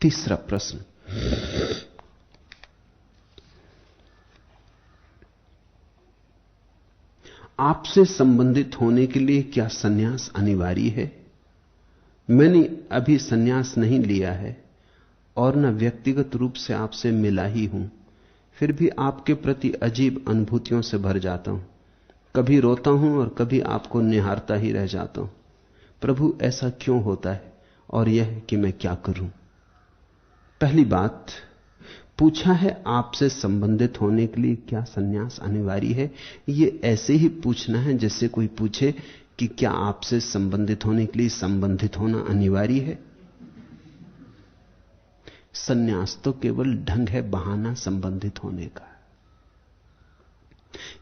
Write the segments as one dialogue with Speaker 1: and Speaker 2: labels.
Speaker 1: तीसरा प्रश्न, आपसे संबंधित होने के लिए क्या संन्यास अनिवार्य है? मैंने अभी संन्यास नहीं लिया है और न व्यक्तिगत रूप से आपसे मिला ही हूं, फिर भी आपके प्रति अजीब अनुभूतियों से भर जाता हूं। कभी रोता हूं और कभी आपको निहारता ही रह जाता हूं। प्रभु, ऐसा क्यों होता है और यह कि मैं क्या करूं? पहली बात, पूछा है आपसे संबंधित होने के लिए क्या संन्यास अनिवार्य है। यह ऐसे ही पूछना है जैसे कोई पूछे कि क्या आपसे संबंधित होने के लिए संबंधित होना अनिवार्य है। संन्यास तो केवल ढंग है, बहाना संबंधित होने का।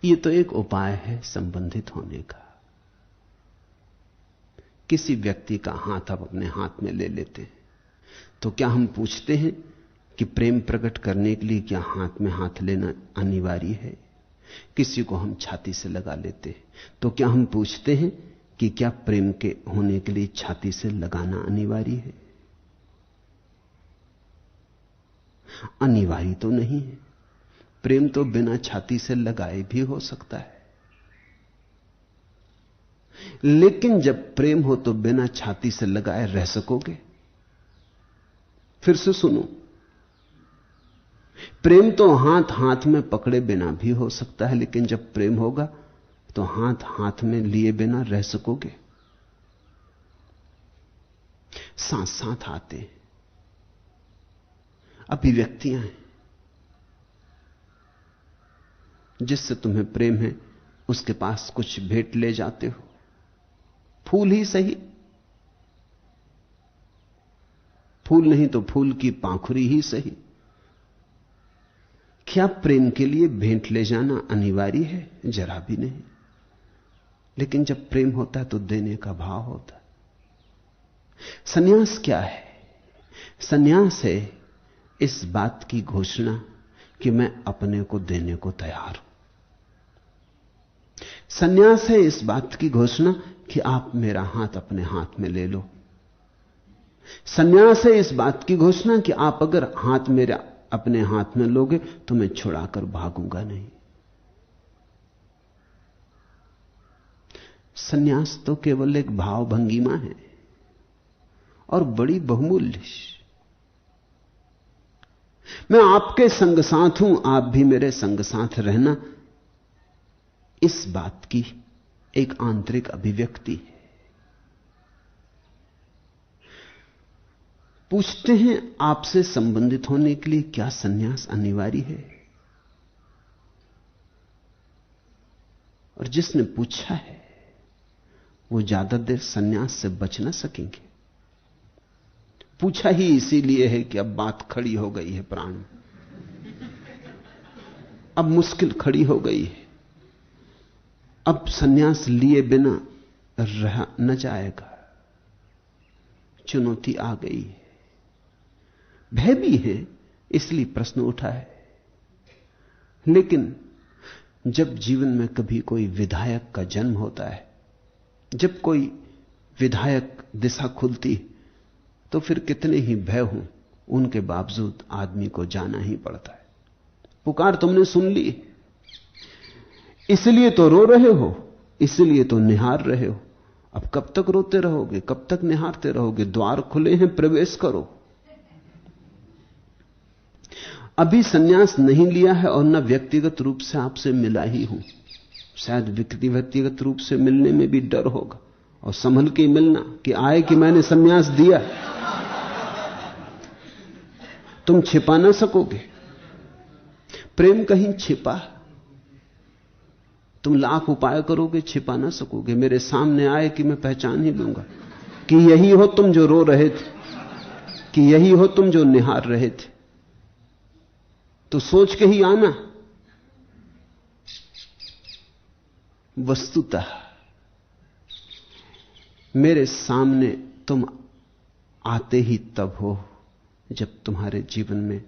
Speaker 1: यह तो एक उपाय है संबंधित होने का। किसी व्यक्ति का हाथ आप अपने हाथ में ले लेते हैं तो क्या हम पूछते हैं कि प्रेम प्रकट करने के लिए क्या हाथ में हाथ लेना अनिवार्य है? किसी को हम छाती से लगा लेते हैं तो क्या हम पूछते हैं कि क्या प्रेम के होने के लिए छाती से लगाना अनिवार्य है? अनिवार्य तो नहीं है। प्रेम तो बिना छाती से लगाए भी हो सकता है। लेकिन जब प्रेम हो तो बिना छाती से लगाए रह सकोगे? फिर से सुनो, प्रेम तो हाथ हाथ में पकड़े बिना भी हो सकता है, लेकिन जब प्रेम होगा तो हाथ हाथ में लिए बिना रह सकोगे? साथ साथ आते हैं, अभिव्यक्तियां हैं। जिससे तुम्हें प्रेम है उसके पास कुछ भेंट ले जाते हो, फूल ही सही, फूल नहीं तो फूल की पाखुरी ही सही। क्या प्रेम के लिए भेंट ले जाना अनिवार्य है? जरा भी नहीं। लेकिन जब प्रेम होता है तो देने का भाव होता है। संन्यास क्या है? संन्यास है इस बात की घोषणा कि मैं अपने को देने को तैयार हूं। संन्यास है इस बात की घोषणा कि आप मेरा हाथ अपने हाथ में ले लो। संन्यास है इस बात की घोषणा कि आप अगर हाथ मेरा अपने हाथ में लोगे तो मैं छुड़ाकर भागूंगा नहीं। संन्यास तो केवल एक भाव भंगिमा है और बड़ी बहुमूल्य। मैं आपके संग साथ हूं, आप भी मेरे संग साथ रहना, इस बात की एक आंतरिक अभिव्यक्ति है। पूछते हैं आपसे संबंधित होने के लिए क्या संन्यास अनिवार्य है? और जिसने पूछा है वो ज्यादा देर संन्यास से बच ना सकेंगे। पूछा ही इसीलिए है कि अब बात खड़ी हो गई है, प्राण अब मुश्किल खड़ी हो गई है। अब संन्यास लिए बिना रहा न जाएगा। चुनौती आ गई है, भय भी है, इसलिए प्रश्न उठा है। लेकिन जब जीवन में कभी कोई विधायक का जन्म होता है, जब कोई विधायक दिशा खुलती, तो फिर कितने ही भय हों, उनके बावजूद आदमी को जाना ही पड़ता है। पुकार तुमने सुन ली, इसलिए तो रो रहे हो, इसलिए तो निहार रहे हो। अब कब तक रोते रहोगे, कब तक निहारते रहोगे? द्वार खुले हैं, प्रवेश करो। अभी सन्यास नहीं लिया है और न व्यक्तिगत रूप से आपसे मिला ही हूं। शायद व्यक्तिगत रूप से मिलने में भी डर होगा, और संभल के मिलना कि आए कि मैंने सन्यास दिया। तुम छिपा ना सकोगे। प्रेम कहीं छिपा, तुम लाख उपाय करोगे, छिपा ना सकोगे। मेरे सामने आए कि मैं पहचान ही लूंगा कि यही हो तुम जो रो रहे थे, कि यही हो तुम जो निहार रहे थे। तो सोच के ही आना। वस्तुतः मेरे सामने तुम आते ही तब हो जब तुम्हारे जीवन में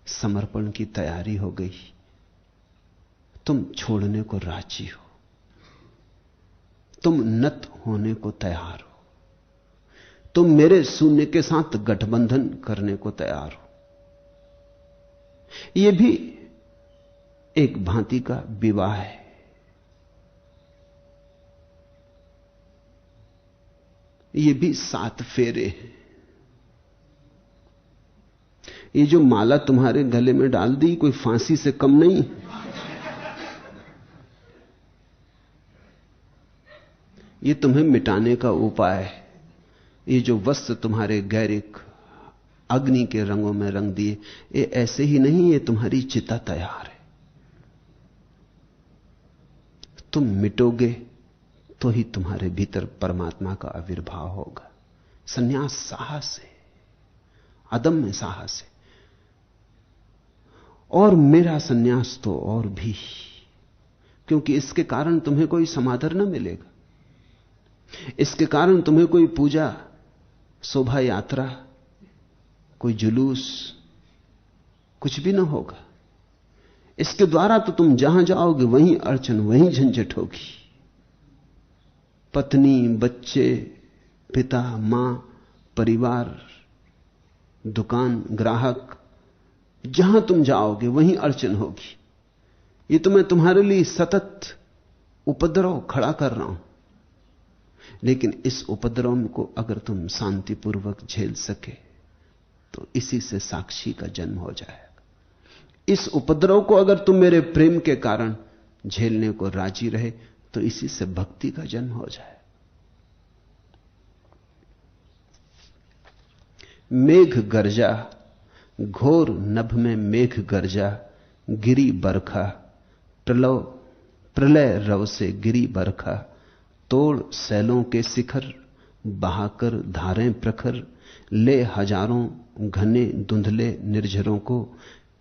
Speaker 1: समर्पण की तैयारी हो गई, तुम छोड़ने को राजी हो, तुम नत होने को तैयार हो, तुम मेरे शून्य के साथ गठबंधन करने को तैयार हो। यह भी एक भांति का विवाह है। ये भी 7 फेरे हैं। ये जो माला तुम्हारे गले में डाल दी कोई फांसी से कम नहीं। ये तुम्हें मिटाने का उपाय है। ये जो वस्त्र तुम्हारे गैरिक अग्नि के रंगों में रंग दिए, ये ऐसे ही नहीं, ये तुम्हारी चिता तैयार है। तुम मिटोगे तो ही तुम्हारे भीतर परमात्मा का आविर्भाव होगा। संन्यास साहस है, अदम्य साहस है। और मेरा संन्यास तो और भी, क्योंकि इसके कारण तुम्हें कोई समादर न मिलेगा। इसके कारण तुम्हें कोई पूजा, शोभा यात्रा, कोई जुलूस, कुछ भी ना होगा। इसके द्वारा तो तुम जहां जाओगे वहीं अड़चन, वहीं झंझट होगी। पत्नी, बच्चे, पिता, मां, परिवार, दुकान, ग्राहक, जहां तुम जाओगे वहीं अड़चन होगी। ये तो मैं तुम्हारे लिए सतत उपद्रव खड़ा कर रहा हूं, लेकिन इस उपद्रव को अगर तुम शांतिपूर्वक झेल सके तो इसी से साक्षी का जन्म हो जाएगा। इस उपद्रव को अगर तुम मेरे प्रेम के कारण झेलने को राजी रहे तो इसी से भक्ति का जन्म हो जाए। मेघ गर्जा, घोर नभ में मेघ गर्जा, गिरी बरखा, प्रलय रव से गिरी बरखा, तोड़ सैलों के शिखर, बहाकर धारें प्रखर, ले हजारों घने धुंधले निर्झरों को,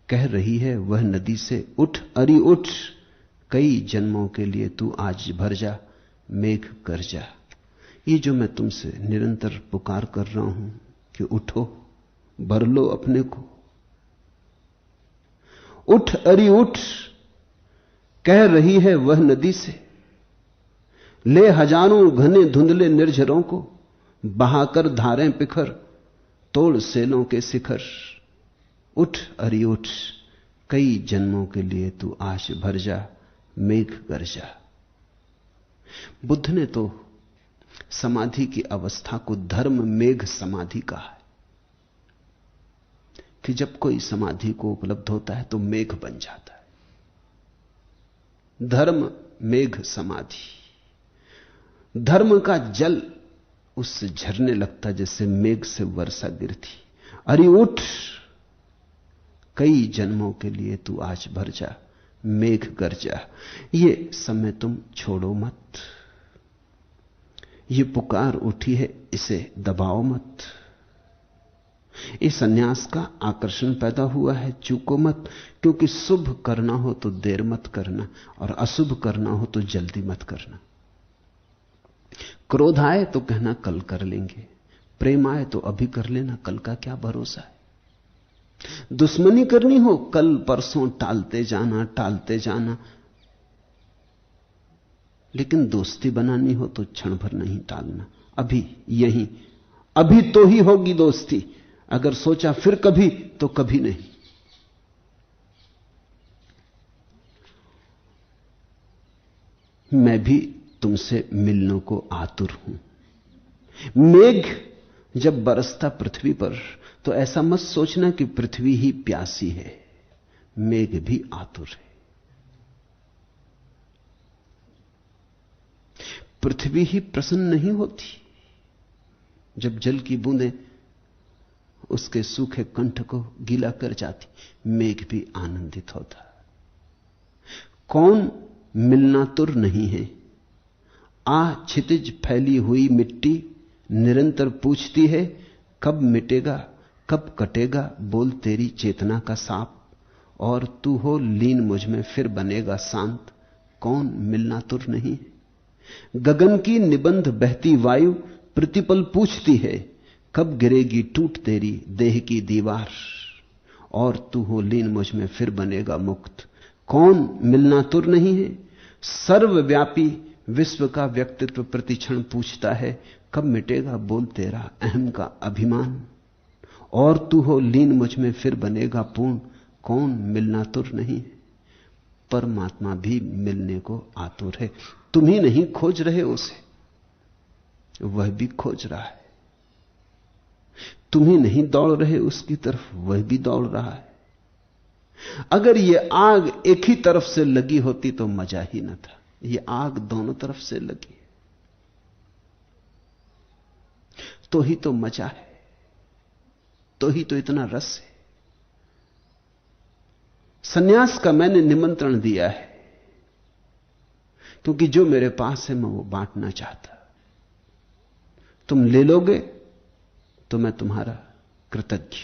Speaker 1: कह रही है वह नदी से उठ अरी उठ, कई जन्मों के लिए तू आज भर जा, मेघ गर्जा। ये जो मैं तुमसे निरंतर पुकार कर रहा हूं कि उठो, भर लो अपने को, उठ अरी उठ, कह रही है वह नदी से, ले हजारों घने धुंधले निर्झरों को, बहाकर धारें पिखर, तोड़ सेलों के शिखर, उठ अरी उठ, कई जन्मों के लिए तू आश भर जा, मेघ गर्जा। बुद्ध ने तो समाधि की अवस्था को धर्म मेघ समाधि कहा है कि जब कोई समाधि को उपलब्ध होता है तो मेघ बन जाता है। धर्म मेघ समाधि, धर्म का जल उससे झरने लगता जैसे मेघ से वर्षा गिरती। अरे उठ, कई जन्मों के लिए तू आज भर जा, मेघ गर्जा। ये समय तुम छोड़ो मत, ये पुकार उठी है, इसे दबाओ मत। इस सन्यास का आकर्षण पैदा हुआ है, चूको मत, क्योंकि शुभ करना हो तो देर मत करना और अशुभ करना हो तो जल्दी मत करना। क्रोध आए तो कहना कल कर लेंगे, प्रेम आए तो अभी कर लेना, कल का क्या भरोसा है। दुश्मनी करनी हो कल परसों टालते जाना, लेकिन दोस्ती बनानी हो तो क्षण भर नहीं टालना। अभी यहीं, अभी तो ही होगी दोस्ती। अगर सोचा फिर कभी तो कभी नहीं। मैं भी तुमसे मिलने को आतुर हूं। मेघ जब बरसता पृथ्वी पर तो ऐसा मत सोचना कि पृथ्वी ही प्यासी है, मेघ भी आतुर है। पृथ्वी ही प्रसन्न नहीं होती जब जल की बूंदें उसके सूखे कंठ को गीला कर जाती, मेघ भी आनंदित होता। कौन मिलना तुर नहीं है, आ क्षितिज फैली हुई मिट्टी निरंतर पूछती है, कब मिटेगा कब कटेगा बोल तेरी चेतना का साप, और तू हो लीन मुझ में फिर बनेगा शांत। कौन मिलना तुर नहीं है। गगन की निबंध बहती वायु प्रतिपल पूछती है, कब गिरेगी टूट तेरी देह की दीवार, और तू हो लीन मुझ में फिर बनेगा मुक्त। कौन मिलना तुर नहीं है। सर्वव्यापी विश्व का व्यक्तित्व प्रतिक्षण पूछता है, कब मिटेगा बोल तेरा अहम का अभिमान, और तू हो लीन मुझ में फिर बनेगा पूर्ण। कौन मिलना तुर नहीं, परमात्मा भी मिलने को आतुर है। तुम ही नहीं खोज रहे उसे, वह भी खोज रहा है। तुम ही नहीं दौड़ रहे उसकी तरफ, वह भी दौड़ रहा है। अगर यह आग एक ही तरफ से लगी होती तो मजा ही न था। यह आग दोनों तरफ से लगी, तो ही तो मजा है, तो ही तो इतना रस है। सन्यास का मैंने निमंत्रण दिया है क्योंकि जो मेरे पास है मैं वो बांटना चाहता। तुम ले लोगे तो मैं तुम्हारा कृतज्ञ,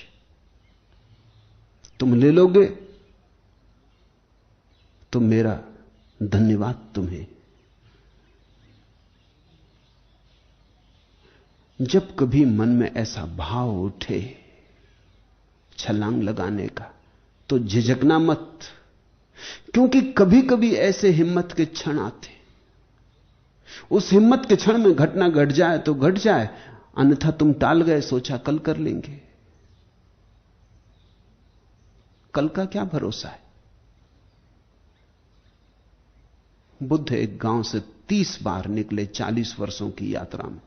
Speaker 1: तुम ले लोगे तो मेरा धन्यवाद तुम्हें। जब कभी मन में ऐसा भाव उठे छलांग लगाने का तो झिझकना मत, क्योंकि कभी कभी ऐसे हिम्मत के क्षण आते। उस हिम्मत के क्षण में घटना घट जाए तो घट जाए, अन्यथा तुम टाल गए, सोचा कल कर लेंगे। कल का क्या भरोसा है। बुद्ध एक गांव से 30 बार निकले 40 वर्षों की यात्रा में,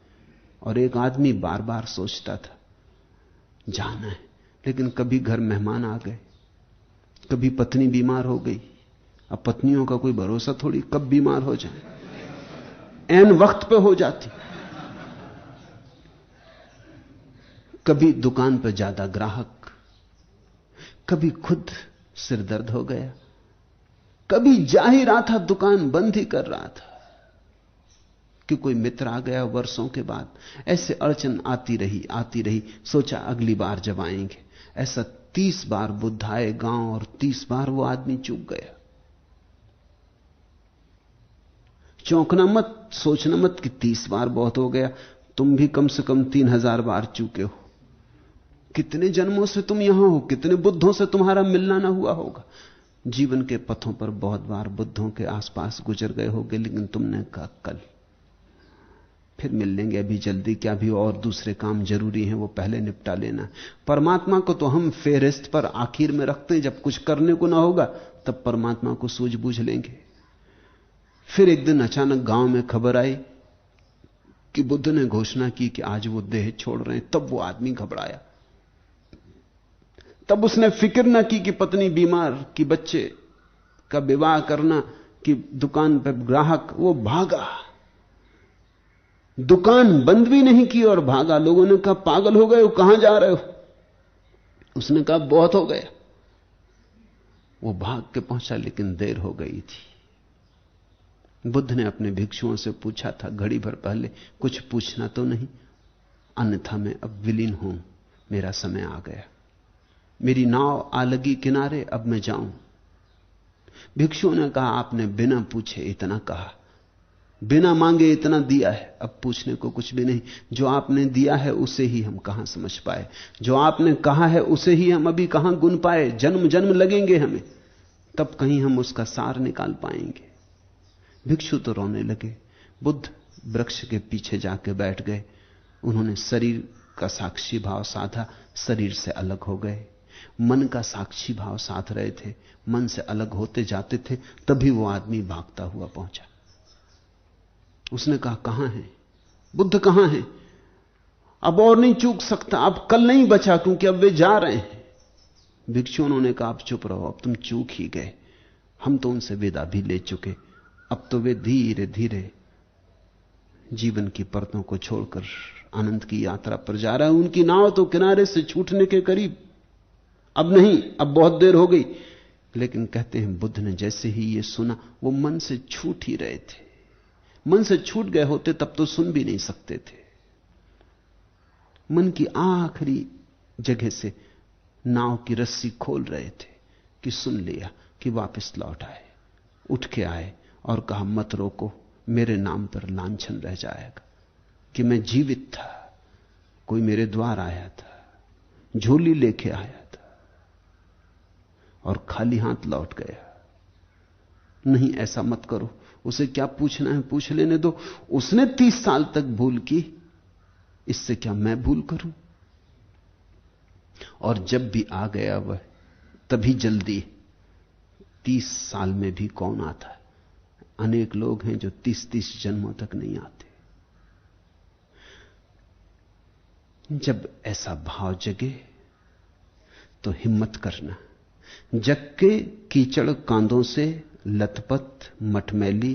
Speaker 1: और एक आदमी बार बार सोचता था जाना है, लेकिन कभी घर मेहमान आ गए, कभी पत्नी बीमार हो गई। अब पत्नियों का कोई भरोसा थोड़ी, कब बीमार हो जाए, ऐन वक्त पे हो जाती। कभी दुकान पर ज्यादा ग्राहक, कभी खुद सिर दर्द हो गया, कभी जा ही रहा था दुकान बंद ही कर रहा था कि कोई मित्र आ गया वर्षों के बाद। ऐसे अड़चन आती रही। सोचा अगली बार जब आएंगे। ऐसा 30 बार बुद्ध आए गांव, और 30 बार वो आदमी चूक गया। चौंकना मत, सोचना मत कि 30 बार बहुत हो गया। तुम भी कम से कम 3000 बार चूके हो। कितने जन्मों से तुम यहां हो, कितने बुद्धों से तुम्हारा मिलना ना हुआ होगा। जीवन के पथों पर बहुत बार बुद्धों के आसपास गुजर गए होगे, लेकिन तुमने कहा कल फिर मिल लेंगे, अभी जल्दी क्या, भी और दूसरे काम जरूरी हैं, वो पहले निपटा लेना। परमात्मा को तो हम फेहरिस्त पर आखिर में रखते हैं, जब कुछ करने को ना होगा तब परमात्मा को सूझबूझ लेंगे। फिर एक दिन अचानक गांव में खबर आई कि बुद्ध ने घोषणा की कि आज वो देह छोड़ रहे हैं। तब वो आदमी घबराया। तब उसने फिक्र ना की कि पत्नी बीमार, कि बच्चे का विवाह करना, कि दुकान पर ग्राहक। वो भागा, दुकान बंद भी नहीं की और भागा। लोगों ने कहा पागल हो गए हो, कहां जा रहे हो। उसने कहा बहुत हो गया। वो भाग के पहुंचा, लेकिन देर हो गई थी। बुद्ध ने अपने भिक्षुओं से पूछा था घड़ी भर पहले, कुछ पूछना तो नहीं, अन्यथा मैं अब विलीन हूं, मेरा समय आ गया, मेरी नाव आ लगी किनारे, अब मैं जाऊं। भिक्षुओं ने कहा आपने बिना पूछे इतना कहा, बिना मांगे इतना दिया है, अब पूछने को कुछ भी नहीं। जो आपने दिया है उसे ही हम कहां समझ पाए, जो आपने कहा है उसे ही हम अभी कहां गुन पाए। जन्म जन्म लगेंगे हमें, तब कहीं हम उसका सार निकाल पाएंगे। भिक्षु तो रोने लगे। बुद्ध वृक्ष के पीछे जाके बैठ गए। उन्होंने शरीर का साक्षी भाव साधा, शरीर से अलग हो गए। मन का साक्षी भाव साध रहे थे, मन से अलग होते जाते थे। तभी वो आदमी भागता हुआ पहुंचा। उसने कहा कहां है बुद्ध, कहां है? अब और नहीं चूक सकता, अब कल नहीं बचा, क्योंकि अब वे जा रहे हैं। भिक्षुओं ने कहा आप चुप रहो, अब तुम चूक ही गए, हम तो उनसे विदा भी ले चुके। अब तो वे धीरे धीरे जीवन की परतों को छोड़कर आनंद की यात्रा पर जा रहा है। उनकी नाव तो किनारे से छूटने के करीब, अब नहीं, अब बहुत देर हो गई। लेकिन कहते हैं बुद्ध ने जैसे ही ये सुना, वो मन से छूट ही रहे थे। मन से छूट गए होते तब तो सुन भी नहीं सकते थे। मन की आखिरी जगह से नाव की रस्सी खोल रहे थे कि सुन लिया, कि वापस लौट आए, उठ के आए और कहा मत रोको, मेरे नाम पर लांछन रह जाएगा कि मैं जीवित था, कोई मेरे द्वार आया था, झोली लेके आया था और खाली हाथ लौट गया। नहीं, ऐसा मत करो, उसे क्या पूछना है पूछ लेने दो। उसने 30 साल तक भूल की, इससे क्या मैं भूल करूं? और जब भी आ गया वह तभी जल्दी। 30 साल में भी कौन आता है? अनेक लोग हैं जो 30-30 जन्मों तक नहीं आते। जब ऐसा भाव जगे तो हिम्मत करना। जग के कीचड़ कांदों से लथपथ मटमैली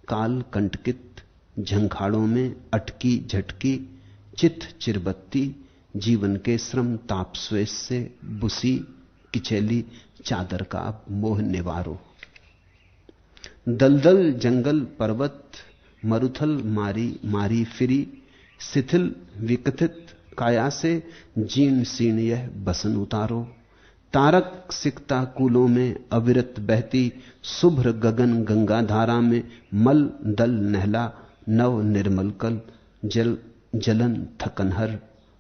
Speaker 1: काल कंटकित झंखाड़ों में अटकी झटकी चित चिरबत्ती जीवन के श्रम ताप स्वेश से बुसी किचैली चादर का मोह निवारो। दलदल जंगल पर्वत मरुथल मारी मारी फिरी शिथिल विकथित काया से जीर्ण सीर्ण यह बसन उतारो। तारक सिकता कूलों में अविरत बहती शुभ्र गगन गंगा धारा में मल दल नहला नव निर्मल कल जलन थकनहर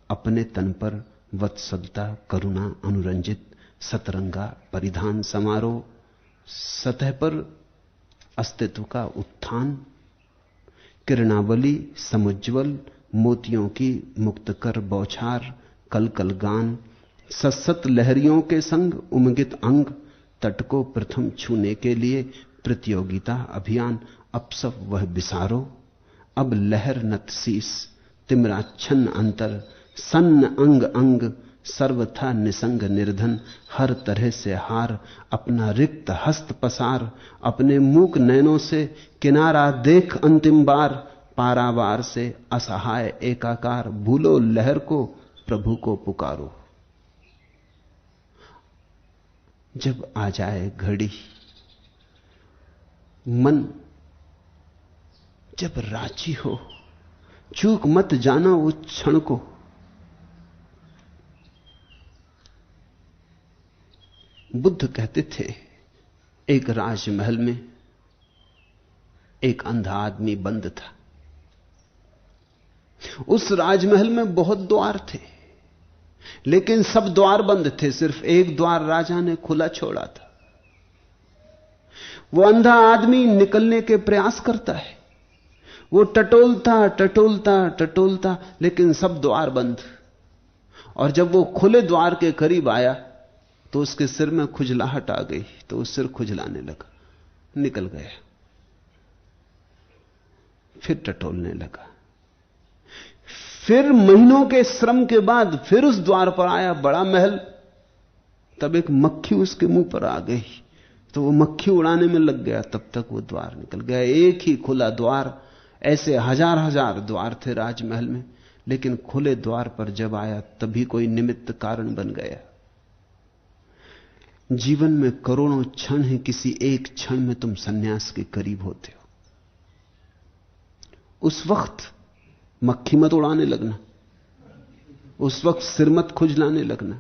Speaker 1: अपने तन पर वत्सलता करुणा अनुरंजित सतरंगा परिधान समारोह। सतह पर अस्तित्व का उत्थान किरणावली समुज्वल मोतियों की मुक्त कर बौछार कल कल गान सत्सत लहरियों के संग उमगित अंग तट को प्रथम छूने के लिए प्रतियोगिता अभियान। अब सब वह बिसारो अब लहर नत शीस तिमराच्छन्न अंतर सन्न अंग अंग सर्वथा निसंग निर्धन हर तरह से हार अपना रिक्त हस्त पसार अपने मूक नैनों से किनारा देख अंतिम बार पारावार से असहाय एकाकार भूलो लहर को प्रभु को पुकारो। जब आ जाए घड़ी मन जब राजी हो चूक मत जाना उस क्षण को। बुद्ध कहते थे एक राजमहल में एक अंधा आदमी बंद था। उस राजमहल में बहुत द्वार थे लेकिन सब द्वार बंद थे, सिर्फ एक द्वार राजा ने खुला छोड़ा था। वो अंधा आदमी निकलने के प्रयास करता है, वो टटोलता टटोलता टटोलता लेकिन सब द्वार बंद। और जब वो खुले द्वार के करीब आया तो उसके सिर में खुजलाहट आ गई, तो वो सिर खुजलाने लगा, निकल गया, फिर टटोलने लगा। फिर महीनों के श्रम के बाद फिर उस द्वार पर आया, बड़ा महल। तब एक मक्खी उसके मुंह पर आ गई तो वो मक्खी उड़ाने में लग गया, तब तक वो द्वार निकल गया। एक ही खुला द्वार, ऐसे हजार हजार द्वार थे राजमहल में, लेकिन खुले द्वार पर जब आया तभी कोई निमित्त कारण बन गया। जीवन में करोड़ों क्षण हैं, किसी एक क्षण में तुम सन्यास के करीब होते हो। उस वक्त मक्खी मत उड़ाने लगना, उस वक्त सिर मत खुजलाने लगना।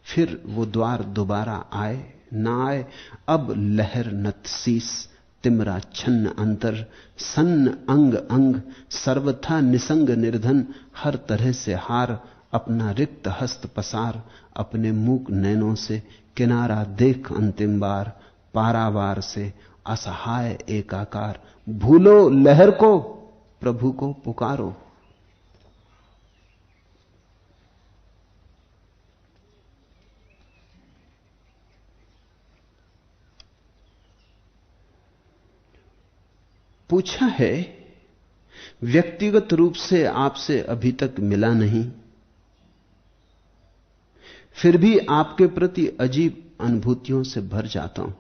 Speaker 1: फिर वो द्वार दोबारा आए ना आए, अब लहर नत शीस तिमरा छन्न अंतर सन्न अंग अंग सर्वथा निसंग निर्धन हर तरह से हार अपना रिक्त हस्त पसार अपने मूक नैनों से किनारा देख अंतिम बार पारावार से असहाय एकाकार भूलो लहर को प्रभु को पुकारो। पूछा है, व्यक्तिगत रूप से आपसे अभी तक मिला नहीं, फिर भी आपके प्रति अजीब अनुभूतियों से भर जाता हूं।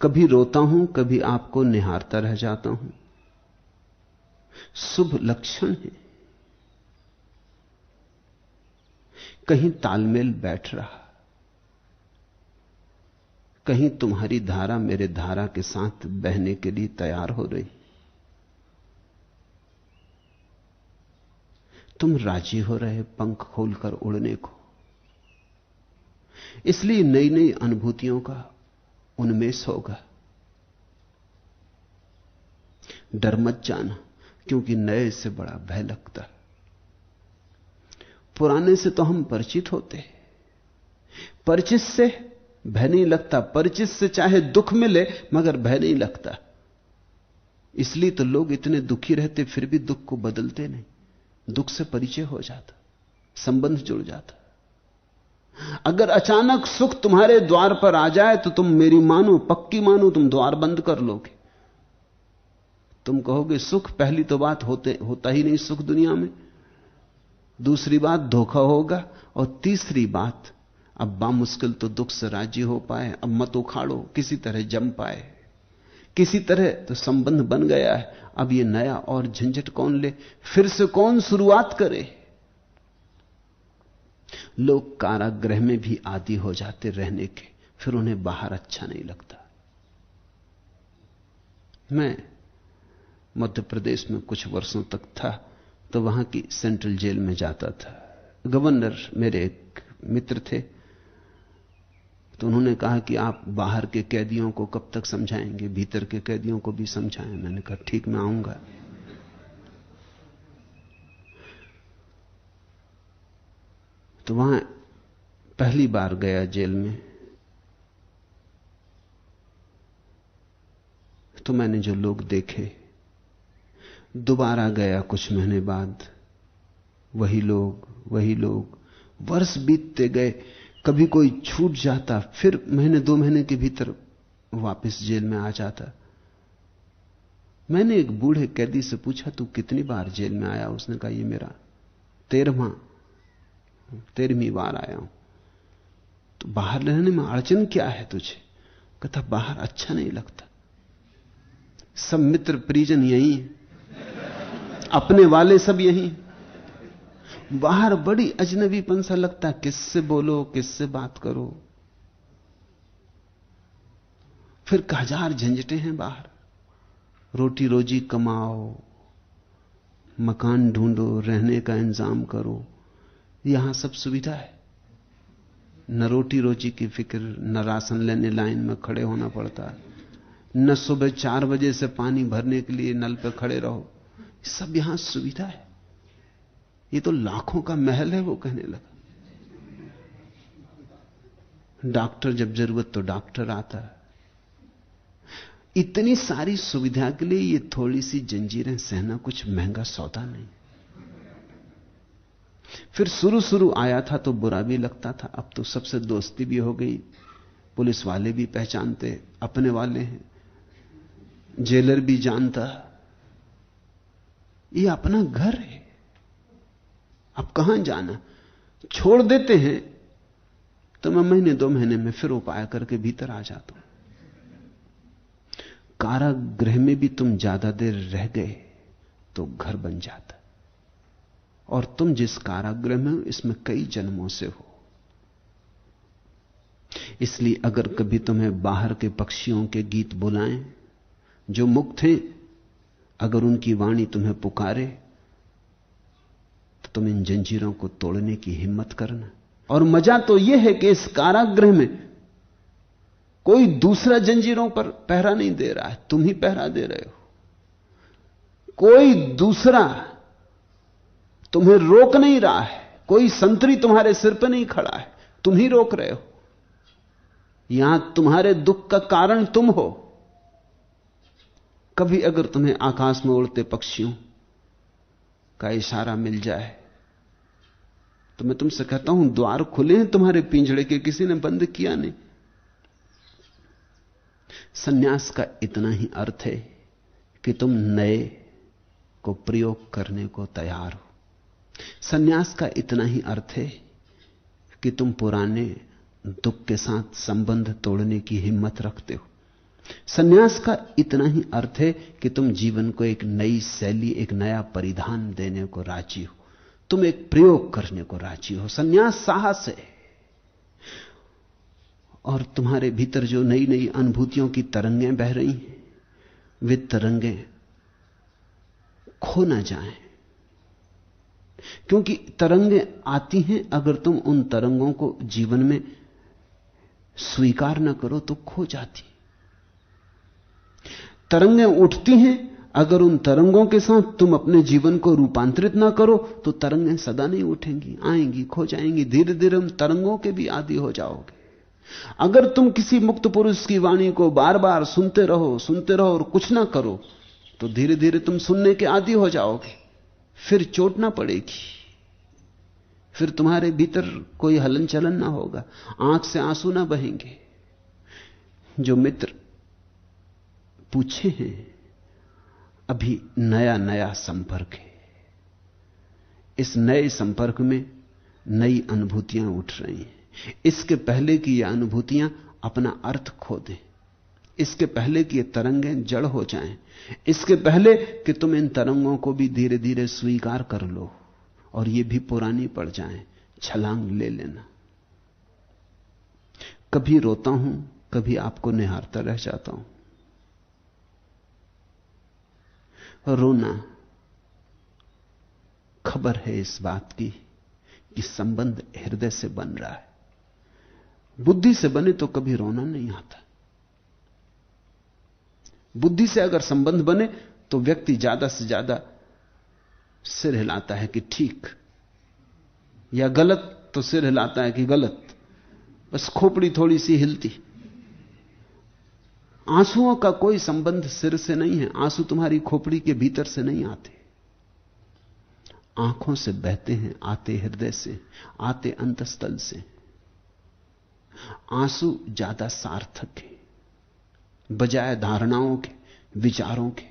Speaker 1: कभी रोता हूं, कभी आपको निहारता रह जाता हूं। शुभ लक्षण है, कहीं तालमेल बैठ रहा, कहीं तुम्हारी धारा मेरे धारा के साथ बहने के लिए तैयार हो रही। तुम राजी हो रहे पंख खोलकर उड़ने को, इसलिए नई नई अनुभूतियों का उन्मेष होगा। डर मत जाना, क्योंकि नए से बड़ा भय लगता। पुराने से तो हम परिचित होते, परिचित से भय नहीं लगता। परिचित से चाहे दुख मिले मगर भय नहीं लगता। इसलिए तो लोग इतने दुखी रहते फिर भी दुख को बदलते नहीं। दुख से परिचय हो जाता, संबंध जुड़ जाता। अगर अचानक सुख तुम्हारे द्वार पर आ जाए तो तुम मेरी मानो, पक्की मानो, तुम द्वार बंद कर लोगे। तुम कहोगे सुख, पहली तो बात होता ही नहीं सुख दुनिया में, दूसरी बात धोखा होगा, और तीसरी बात अब बामुश्किल तो दुख से राजी हो पाए, अब मत उखाड़ो, किसी तरह जम पाए, किसी तरह तो संबंध बन गया है। अब ये नया और झंझट कौन ले, फिर से कौन शुरुआत करे। लोग कारागृह में भी आदी हो जाते रहने के, फिर उन्हें बाहर अच्छा नहीं लगता। मैं मध्य प्रदेश में कुछ वर्षों तक था, तो वहां की सेंट्रल जेल में जाता था। गवर्नर मेरे एक मित्र थे, तो उन्होंने कहा कि आप बाहर के कैदियों को कब तक समझाएंगे, भीतर के कैदियों को भी समझाएं। मैंने कहा ठीक, मैं आऊंगा। तो वहां पहली बार गया जेल में, तो मैंने जो लोग देखे, दोबारा गया कुछ महीने बाद, वही लोग, वर्ष बीतते गए, कभी कोई छूट जाता, फिर महीने 2 महीने के भीतर वापस जेल में आ जाता। मैंने एक बूढ़े कैदी से पूछा, तू कितनी बार जेल में आया? उसने कहा ये मेरा 13वीं बार आया हूं। तो बाहर रहने में अड़चन क्या है तुझे? कहता बाहर अच्छा नहीं लगता, सब मित्र परिजन यही है, अपने वाले सब यही, बाहर बड़ी अजनबीपन सा लगता, किससे बोलो, किससे बात करो। फिर 1000 झंझटें हैं बाहर, रोटी रोजी कमाओ, मकान ढूंढो, रहने का इंतजाम करो। यहां सब सुविधा है, न रोटी रोजी की फिक्र, न राशन लेने लाइन में खड़े होना पड़ता, न सुबह 4 बजे से पानी भरने के लिए नल पे खड़े रहो। सब यहां सुविधा है, ये तो लाखों का महल है। वो कहने लगा, डॉक्टर जब जरूरत तो डॉक्टर आता है। इतनी सारी सुविधा के लिए ये थोड़ी सी जंजीरें सहना कुछ महंगा सौदा नहीं। फिर शुरू आया था तो बुरा भी लगता था, अब तो सबसे दोस्ती भी हो गई, पुलिस वाले भी पहचानते, अपने वाले हैं, जेलर भी जानता, ये अपना घर है, अब कहां जाना। छोड़ देते हैं तो मैं महीने 2 महीने में फिर उपाय करके भीतर आ जाता हूं। कारागृह में भी तुम ज्यादा देर रह गए तो घर बन जाता, और तुम जिस कारागृह में हो इसमें कई जन्मों से हो। इसलिए अगर कभी तुम्हें बाहर के पक्षियों के गीत बुलाएं जो मुक्त हैं, अगर उनकी वाणी तुम्हें पुकारे, तो तुम इन जंजीरों को तोड़ने की हिम्मत करना। और मजा तो यह है कि इस कारागृह में कोई दूसरा जंजीरों पर पहरा नहीं दे रहा है, तुम ही पहरा दे रहे हो। कोई दूसरा तुम्हें रोक नहीं रहा है, कोई संतरी तुम्हारे सिर पर नहीं खड़ा है, तुम ही रोक रहे हो। यहां तुम्हारे दुख का कारण तुम हो। कभी अगर तुम्हें आकाश में उड़ते पक्षियों का इशारा मिल जाए तो मैं तुमसे कहता हूं, द्वार खुले हैं तुम्हारे पिंजड़े के, किसी ने बंद किया नहीं। सन्यास का इतना ही अर्थ है कि तुम नए को प्रयोग करने को तैयार हो। सन्यास का इतना ही अर्थ है कि तुम पुराने दुख के साथ संबंध तोड़ने की हिम्मत रखते हो। सन्यास का इतना ही अर्थ है कि तुम जीवन को एक नई शैली, एक नया परिधान देने को राजी हो, तुम एक प्रयोग करने को राजी हो। सन्यास साहस है। और तुम्हारे भीतर जो नई नई अनुभूतियों की तरंगें बह रही हैं, वे तरंगें खो ना जाएं, क्योंकि तरंगें आती हैं, अगर तुम उन तरंगों को जीवन में स्वीकार न करो तो खो जाती। तरंगें उठती हैं, अगर उन तरंगों के साथ तुम अपने जीवन को रूपांतरित ना करो तो तरंगें सदा नहीं उठेंगी, आएंगी, खो जाएंगी। धीरे धीरे हम तरंगों के भी आदी हो जाओगे। अगर तुम किसी मुक्त पुरुष की वाणी को बार बार सुनते रहो और कुछ ना करो तो धीरे धीरे तुम सुनने के आदी हो जाओगे, फिर चोट ना पड़ेगी, फिर तुम्हारे भीतर कोई हलन चलन ना होगा, आंख से आंसू ना बहेंगे। जो मित्र पूछे हैं, अभी नया नया संपर्क है, इस नए संपर्क में नई अनुभूतियां उठ रही हैं। इसके पहले कि ये अनुभूतियां अपना अर्थ खो दें, इसके पहले कि ये तरंगें जड़ हो जाएं, इसके पहले कि तुम इन तरंगों को भी धीरे धीरे स्वीकार कर लो और ये भी पुरानी पड़ जाएं, छलांग ले लेना। कभी रोता हूं, कभी आपको निहारता रह जाता हूं। रोना खबर है इस बात की कि संबंध हृदय से बन रहा है। बुद्धि से बने तो कभी रोना नहीं आता। बुद्धि से अगर संबंध बने तो व्यक्ति ज्यादा से ज्यादा सिर हिलाता है कि ठीक, या गलत तो सिर हिलाता है कि गलत, बस खोपड़ी थोड़ी सी हिलती। आंसुओं का कोई संबंध सिर से नहीं है, आंसू तुम्हारी खोपड़ी के भीतर से नहीं आते, आंखों से बहते हैं, आते हृदय से, आते अंतस्थल से। आंसू ज्यादा सार्थक है बजाय धारणाओं के, विचारों के,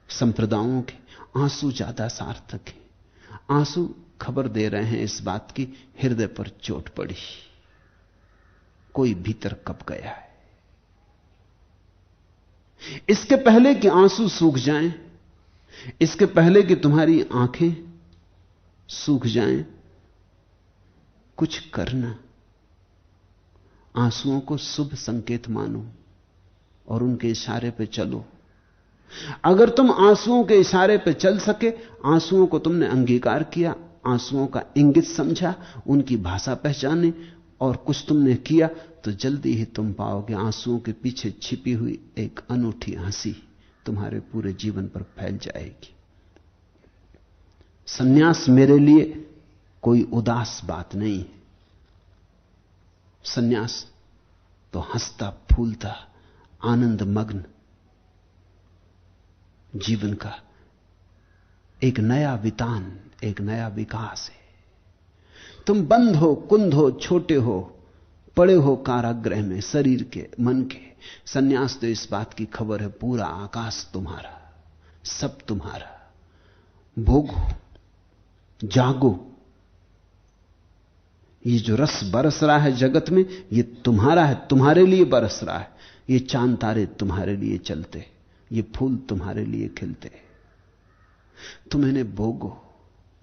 Speaker 1: संप्रदायों के। आंसू ज्यादा सार्थक है। आंसू खबर दे रहे हैं इस बात की हृदय पर चोट पड़ी, कोई भीतर कब गया है। इसके पहले कि आंसू सूख जाएं, इसके पहले कि तुम्हारी आंखें सूख जाएं, कुछ करना। आंसुओं को शुभ संकेत मानो और उनके इशारे पे चलो। अगर तुम आंसुओं के इशारे पे चल सके, आंसुओं को तुमने अंगीकार किया, आंसुओं का इंगित समझा, उनकी भाषा पहचाने और कुछ तुमने किया, तो जल्दी ही तुम पाओगे आंसुओं के पीछे छिपी हुई एक अनूठी हंसी तुम्हारे पूरे जीवन पर फैल जाएगी। सन्यास मेरे लिए कोई उदास बात नहीं है। सन्यास तो हंसता फूलता आनंद मग्न जीवन का एक नया वितान, एक नया विकास है। तुम बंद हो, कुंद हो, छोटे हो, पड़े हो कारागृह में, शरीर के, मन के। सन्यास तो इस बात की खबर है, पूरा आकाश तुम्हारा, सब तुम्हारा। भोगो, जागो। ये जो रस बरस रहा है जगत में, ये तुम्हारा है, तुम्हारे लिए बरस रहा है। ये चांद तारे तुम्हारे लिए चलते, ये फूल तुम्हारे लिए खिलते। तुम इन्हें भोगो,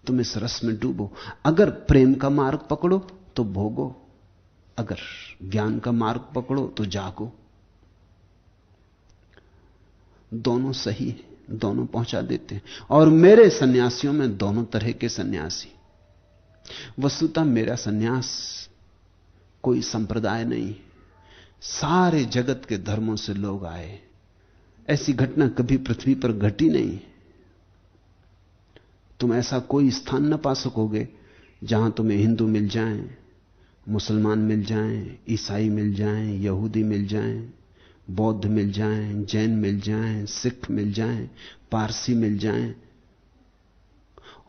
Speaker 1: तुम इस रस में डूबो। अगर प्रेम का मार्ग पकड़ो तो भोगो, अगर ज्ञान का मार्ग पकड़ो तो जागो। दोनों सही है, दोनों पहुंचा देते हैं। और मेरे सन्यासियों में दोनों तरह के सन्यासी। वस्तुतः मेरा सन्यास कोई संप्रदाय नहीं, सारे जगत के धर्मों से लोग आए। ऐसी घटना कभी पृथ्वी पर घटी नहीं। तुम ऐसा कोई स्थान न पा सकोगे जहां तुम्हें हिंदू मिल जाएं, मुसलमान मिल जाएं, ईसाई मिल जाएं, यहूदी मिल जाएं, बौद्ध मिल जाएं, जैन मिल जाएं, सिख मिल जाएं, पारसी मिल जाएं,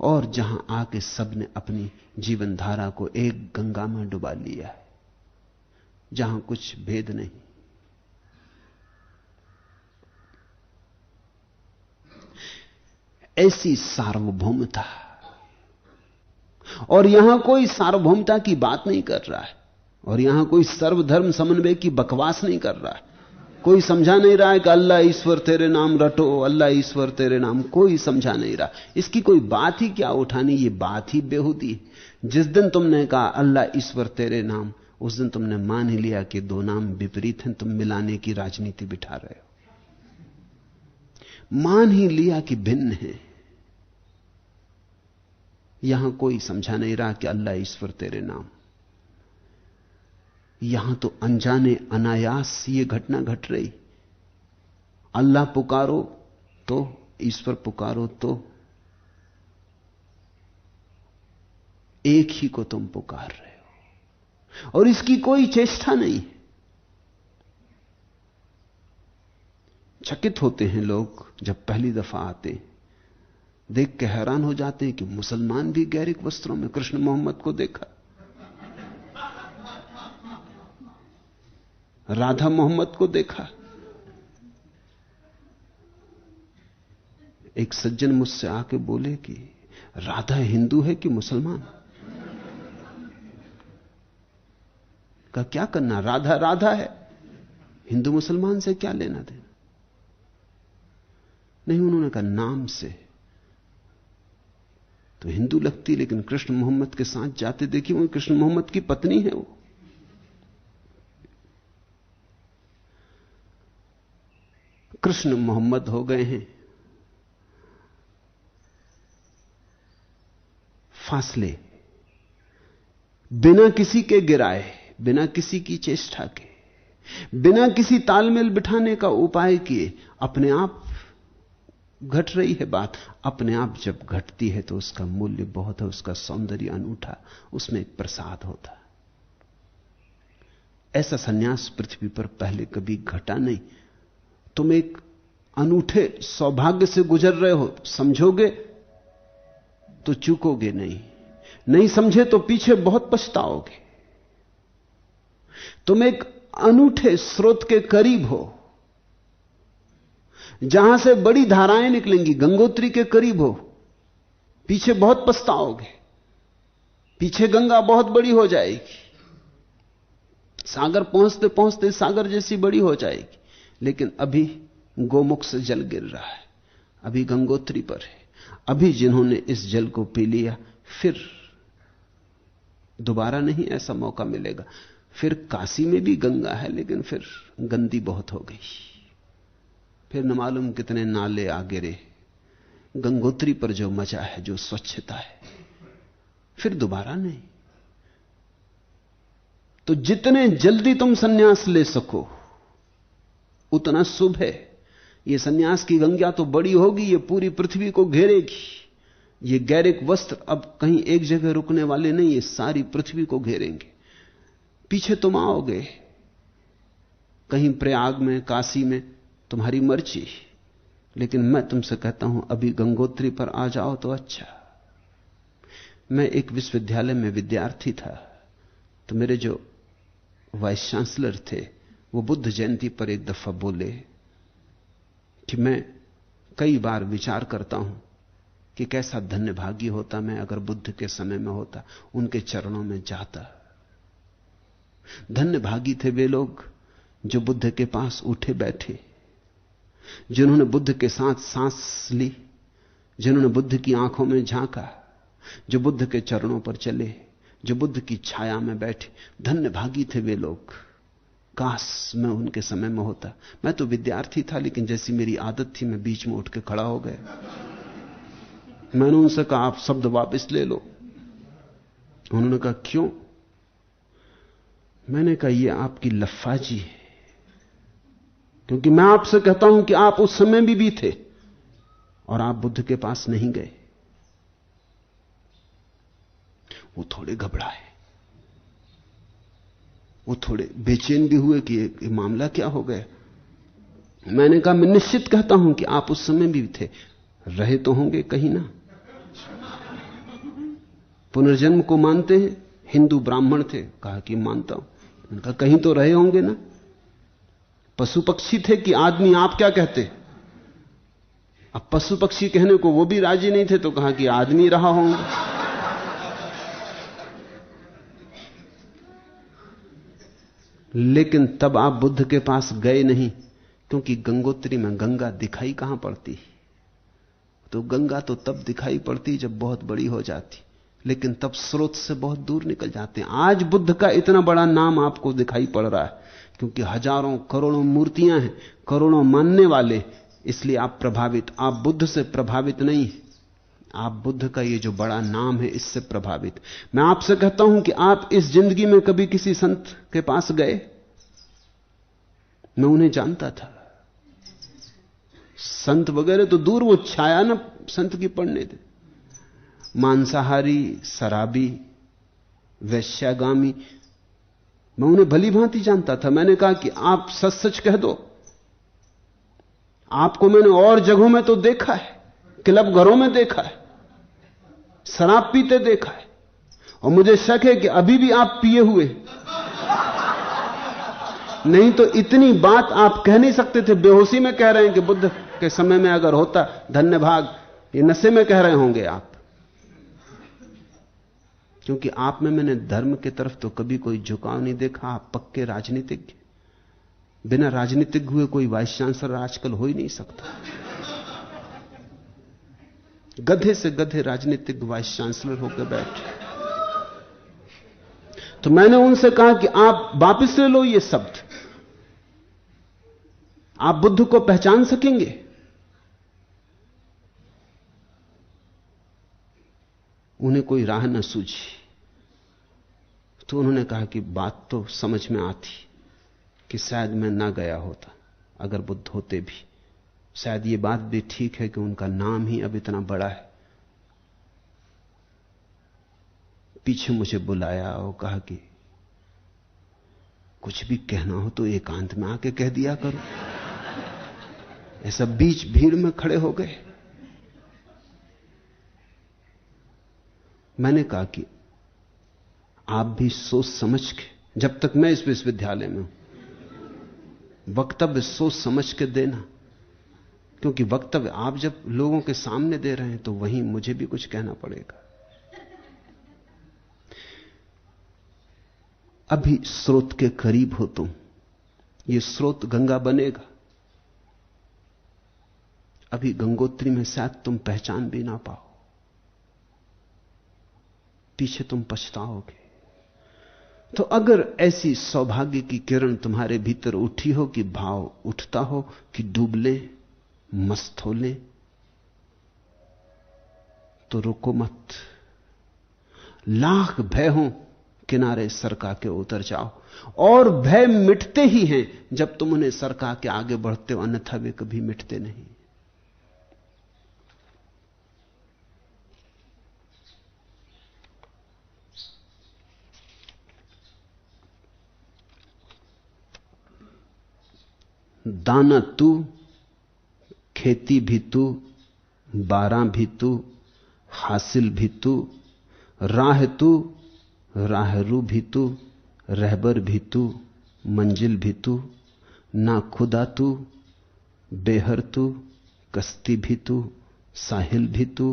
Speaker 1: और जहां आके सबने अपनी जीवन धारा को एक गंगा में डुबा लिया है, जहां कुछ भेद नहीं। ऐसी सार्वभौमता, और यहां कोई सार्वभौमता की बात नहीं कर रहा है, और यहां कोई सर्वधर्म समन्वय की बकवास नहीं कर रहा है। कोई समझा नहीं रहा है कि अल्लाह ईश्वर तेरे नाम रटो, अल्लाह ईश्वर तेरे नाम, कोई समझा नहीं रहा। इसकी कोई बात ही क्या उठानी, ये बात ही बेहूदी। जिस दिन तुमने कहा अल्लाह ईश्वर तेरे नाम, उस दिन तुमने मान ही लिया कि दो नाम विपरीत हैं, तुम मिलाने की राजनीति बिठा रहे हो। मान ही लिया कि भिन्न है। यहां कोई समझा नहीं रहा कि अल्लाह ईश्वर तेरे नाम। यहां तो अनजाने अनायास ये घटना घट रही। अल्लाह पुकारो तो, ईश्वर पुकारो तो, एक ही को तुम पुकार रहे हो, और इसकी कोई चेष्टा नहीं। चकित होते हैं लोग जब पहली दफा आते हैं, देख के हैरान हो जाते हैं कि मुसलमान भी गैरिक वस्त्रों में कृष्ण मोहम्मद को देखा, राधा मोहम्मद को देखा। एक सज्जन मुझसे आके बोले कि राधा हिंदू है कि मुसलमान? का क्या करना, राधा राधा है, हिंदू मुसलमान से क्या लेना देना। नहीं, उन्होंने कहा नाम से तो हिंदू लगती, लेकिन कृष्ण मोहम्मद के साथ जाते देखिए, वो कृष्ण मोहम्मद की पत्नी है। वो कृष्ण मोहम्मद हो गए हैं। फासले बिना किसी के गिराए, बिना किसी की चेष्टा के, बिना किसी तालमेल बिठाने का उपाय किए अपने आप घट रही है बात। अपने आप जब घटती है तो उसका मूल्य बहुत है, उसका सौंदर्य अनूठा, उसमें एक प्रसाद होता है। ऐसा सन्यास पृथ्वी पर पहले कभी घटा नहीं। तुम एक अनूठे सौभाग्य से गुजर रहे हो, समझोगे तो चूकोगे नहीं, नहीं समझे तो पीछे बहुत पछताओगे। तुम एक अनूठे स्रोत के करीब हो, जहां से बड़ी धाराएं निकलेंगी, गंगोत्री के करीब हो, पीछे बहुत पछताओगे। पीछे गंगा बहुत बड़ी हो जाएगी, सागर पहुंचते पहुंचते सागर जैसी बड़ी हो जाएगी, लेकिन अभी गोमुख से जल गिर रहा है, अभी गंगोत्री पर है। अभी जिन्होंने इस जल को पी लिया, फिर दोबारा नहीं ऐसा मौका मिलेगा। फिर काशी में भी गंगा है, लेकिन फिर गंदी बहुत हो गई, फिर न मालूम कितने नाले आ गिरे। गंगोत्री पर जो मजा है, जो स्वच्छता है, फिर दोबारा नहीं। तो जितने जल्दी तुम सन्यास ले सको उतना शुभ है। ये सन्यास की गंगा तो बड़ी होगी, ये पूरी पृथ्वी को घेरेगी। ये गैरिक वस्त्र अब कहीं एक जगह रुकने वाले नहीं, ये सारी पृथ्वी को घेरेंगे। पीछे तुम आओगे कहीं प्रयाग में, काशी में, तुम्हारी मर्जी, लेकिन मैं तुमसे कहता हूं अभी गंगोत्री पर आ जाओ तो अच्छा। मैं एक विश्वविद्यालय में विद्यार्थी था, तो मेरे जो वाइस चांसलर थे वो बुद्ध जयंती पर एक दफा बोले कि मैं कई बार विचार करता हूं कि कैसा धन्यभागी होता मैं अगर बुद्ध के समय में होता, उनके चरणों में जाता। धन्यभागी थे वे लोग जो बुद्ध के पास उठे बैठे, जिन्होंने बुद्ध के साथ सांस ली, जिन्होंने बुद्ध की आंखों में झांका, जो बुद्ध के चरणों पर चले, जो बुद्ध की छाया में बैठे। धन्यभागी थे वे लोग। काश मैं उनके समय में होता। मैं तो विद्यार्थी था, लेकिन जैसी मेरी आदत थी मैं बीच में उठ के खड़ा हो गया। मैंने उनसे कहा आप शब्द वापस ले लो। उन्होंने कहा क्यों? मैंने कहा यह आपकी लफ्फाजी है, क्योंकि मैं आपसे कहता हूं कि आप उस समय भी थे और आप बुद्ध के पास नहीं गए। वो थोड़े घबराए, वो थोड़े बेचैन भी हुए कि ये मामला क्या हो गया। मैंने कहा मैं निश्चित कहता हूं कि आप उस समय भी थे, रहे तो होंगे कहीं ना। पुनर्जन्म को मानते हैं? हिंदू ब्राह्मण थे। कहा कि मानता हूं। मैंने कहा कहीं तो रहे होंगे ना। पशु पक्षी थे कि आदमी, आप क्या कहते? अब पशु पक्षी कहने को वो भी राजी नहीं थे, तो कहा कि आदमी रहा होंगे। लेकिन तब आप बुद्ध के पास गए नहीं, क्योंकि गंगोत्री में गंगा दिखाई कहां पड़ती। तो गंगा तो तब दिखाई पड़ती जब बहुत बड़ी हो जाती, लेकिन तब स्रोत से बहुत दूर निकल जाते हैं। आज बुद्ध का इतना बड़ा नाम आपको दिखाई पड़ रहा है क्योंकि हजारों करोड़ों मूर्तियां हैं, करोड़ों मानने वाले, इसलिए आप प्रभावित। आप बुद्ध से प्रभावित नहीं, आप बुद्ध का ये जो बड़ा नाम है इससे प्रभावित। मैं आपसे कहता हूं कि आप इस जिंदगी में कभी किसी संत के पास गए? मैं उन्हें जानता था। संत वगैरह तो दूर, वो छाया ना संत की पड़ने दे। मांसाहारी, शराबी, वैश्यागामी, मैं उन्हें भली भांति जानता था। मैंने कहा कि आप सच सच कह दो, आपको मैंने और जगहों में तो देखा है, क्लब घरों में देखा है, शराब पीते देखा है, और मुझे शक है कि अभी भी आप पिए हुए, नहीं तो इतनी बात आप कह नहीं सकते थे। बेहोशी में कह रहे हैं कि बुद्ध के समय में अगर होता, धन्य भाग, ये नशे में कह रहे होंगे आप। क्योंकि आप में मैंने धर्म की तरफ तो कभी कोई झुकाव नहीं देखा। आप पक्के राजनीतिज्ञ, बिना राजनीतिज्ञ हुए कोई वाइस चांसलर आजकल हो ही नहीं सकता। गधे से गधे राजनीतिक वाइस चांसलर होकर बैठे। तो मैंने उनसे कहा कि आप वापस ले लो ये शब्द, आप बुद्ध को पहचान सकेंगे? उन्हें कोई राह न सूझी। तो उन्होंने कहा कि बात तो समझ में आती कि शायद मैं ना गया होता अगर बुद्ध होते भी। शायद ये बात भी ठीक है कि उनका नाम ही अब इतना बड़ा है। पीछे मुझे बुलाया और कहा कि कुछ भी कहना हो तो एकांत में आके कह दिया करो, ऐसा बीच भीड़ में खड़े हो गए। मैंने कहा कि आप भी सोच समझ के, जब तक मैं इस विश्वविद्यालय में हूं, वक्तव्य सोच समझ के देना, क्योंकि वक्तव्य आप जब लोगों के सामने दे रहे हैं तो वहीं मुझे भी कुछ कहना पड़ेगा। अभी स्रोत के करीब हो तुम, ये स्रोत गंगा बनेगा। अभी गंगोत्री में शायद तुम पहचान भी ना पाओ, पीछे तुम पछताओगे। तो अगर ऐसी सौभाग्य की किरण तुम्हारे भीतर उठी हो कि भाव उठता हो कि डूब ले, मस्त हो ले, तो रुको मत। लाख भय हो, किनारे सरका के उतर जाओ। और भय मिटते ही हैं जब तुम उन्हें सरका के आगे बढ़ते हो, अन्यथा वे कभी मिटते नहीं। दाना तू, खेती भी तू, बारां भी तू, हासिल भी तू, राह तू, राहरू भी तू, रहबर भी तू, मंजिल भी तू, ना खुदा तू, बेहर तू, कश्ती भी तू, साहिल भी तू,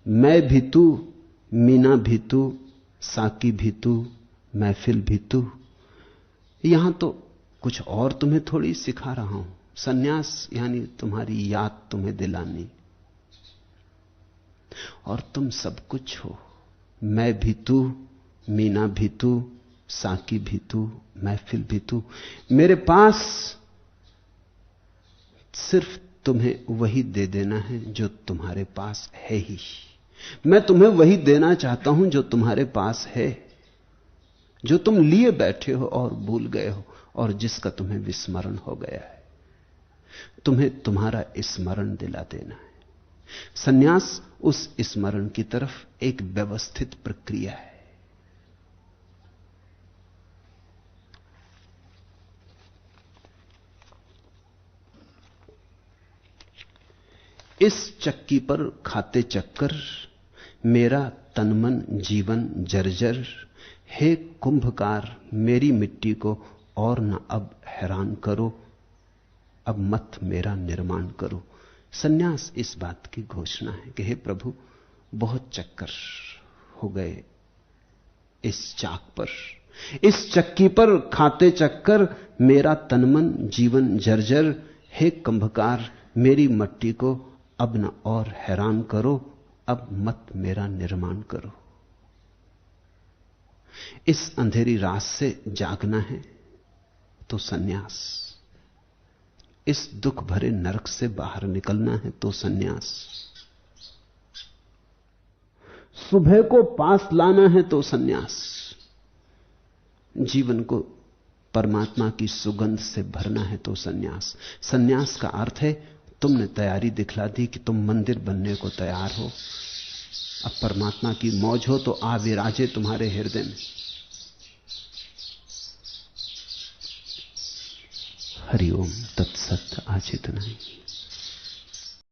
Speaker 1: मैं भी तू, मीना भी तू, साकी भी तू, महफिल भी तू। यहां तो कुछ और तुम्हें थोड़ी सिखा रहा हूं। सन्यास यानी तुम्हारी याद तुम्हें दिलानी, और तुम सब कुछ हो। मैं भी तू, मीना भी तू, साकी भी तू, महफिल भी तू। मेरे पास सिर्फ तुम्हें वही दे देना है जो तुम्हारे पास है ही। मैं तुम्हें वही देना चाहता हूं जो तुम्हारे पास है, जो तुम लिए बैठे हो और भूल गए हो, और जिसका तुम्हें विस्मरण हो गया है। तुम्हें तुम्हारा स्मरण दिला देना है। सन्यास उस स्मरण की तरफ एक व्यवस्थित प्रक्रिया है। इस चक्की पर खाते चक्कर, मेरा तन मन जीवन जर्जर। हे कुंभकार, मेरी मिट्टी को और न अब हैरान करो, अब मत मेरा निर्माण करो। सन्यास इस बात की घोषणा है कि हे प्रभु, बहुत चक्कर हो गए इस चाक पर, इस चक्की पर खाते चक्कर, मेरा तन मन जीवन जर्जर। हे कुंभकार, मेरी मट्टी को अब न और हैरान करो, अब मत मेरा निर्माण करो। इस अंधेरी रात से जागना है तो सन्यास, इस दुख भरे नरक से बाहर निकलना है तो सन्यास, सुबह को पास लाना है तो सन्यास, जीवन को परमात्मा की सुगंध से भरना है तो सन्यास। सन्यास का अर्थ है तुमने तैयारी दिखला दी कि तुम मंदिर बनने को तैयार हो। अब परमात्मा की मौज हो तो आ विराजे तुम्हारे हृदय में। हरि ओम तत्सत। आज इतना ही।